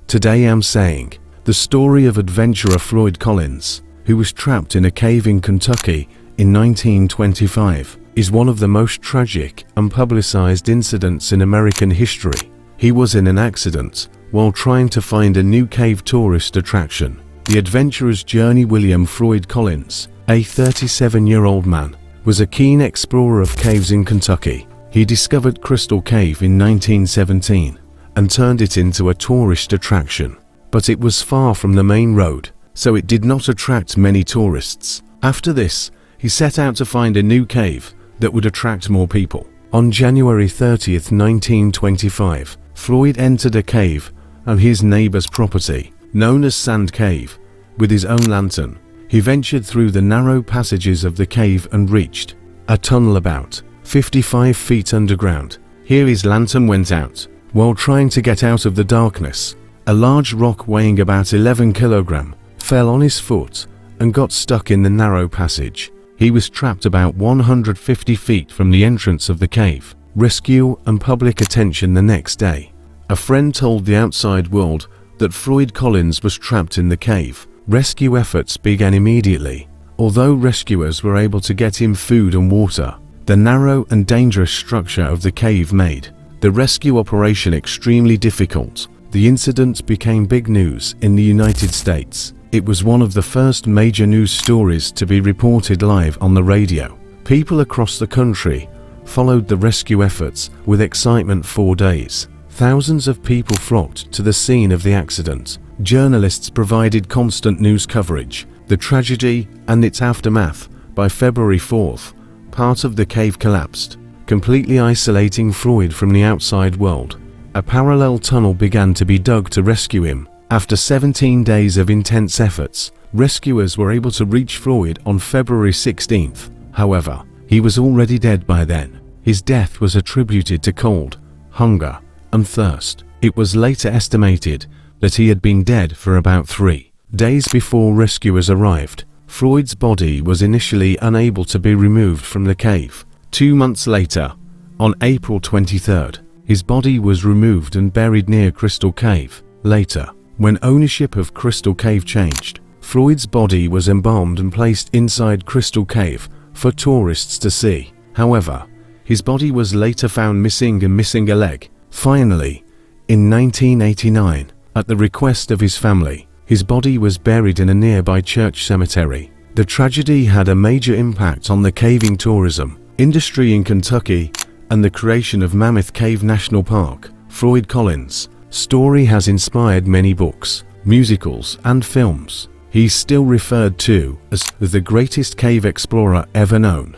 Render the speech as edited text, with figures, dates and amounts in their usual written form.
Today I'm saying the story of adventurer Floyd Collins, who was trapped in a cave in Kentucky in 1925, is one of the most tragic and publicized incidents in American history. He was in an accident while trying to find a new cave tourist attraction. The adventurer's journey. William Floyd Collins, a 37-year-old man, was a keen explorer of caves in Kentucky. He discovered Crystal Cave in 1917 and turned it into a tourist attraction. But it was far from the main road, so it did not attract many tourists. After this, he set out to find a new cave that would attract more people. On January 30th, 1925, Floyd entered a cave on his neighbor's property, known as Sand Cave, with his own lantern. He ventured through the narrow passages of the cave and reached a tunnel about 55 feet underground. Here his lantern went out. While trying to get out of the darkness, a large rock weighing about 11 kilograms fell on his foot and got stuck in the narrow passage. He was trapped about 150 feet from the entrance of the cave. Rescue and public attention. The next day, a friend told the outside world that Floyd Collins was trapped in the cave. Rescue efforts began immediately. Although rescuers were able to get him food and water, the narrow and dangerous structure of the cave made the rescue operation extremely difficult. The incident became big news in the United States. It was one of the first major news stories to be reported live on the radio. People across the country followed the rescue efforts with excitement. 4 days. Thousands of people flocked to the scene of the accident. Journalists provided constant news coverage, the tragedy and its aftermath. By February 4th, part of the cave collapsed, completely isolating Floyd from the outside world. A parallel tunnel began to be dug to rescue him. After 17 days of intense efforts, rescuers were able to reach Floyd on February 16th. However, he was already dead by then. His death was attributed to cold, hunger, and thirst. It was later estimated that he had been dead for about 3 days before rescuers arrived. Floyd's body was initially unable to be removed from the cave. 2 months later, on April 23rd, his body was removed and buried near Crystal Cave. Later, when ownership of Crystal Cave changed, Floyd's body was embalmed and placed inside Crystal Cave for tourists to see. However, his body was later found missing and missing a leg. Finally, in 1989, at the request of his family, his body was buried in a nearby church cemetery. The tragedy had a major impact on the caving tourism industry in Kentucky and the creation of Mammoth Cave National Park. Floyd Collins' story has inspired many books, musicals, and films. He's still referred to as the greatest cave explorer ever known.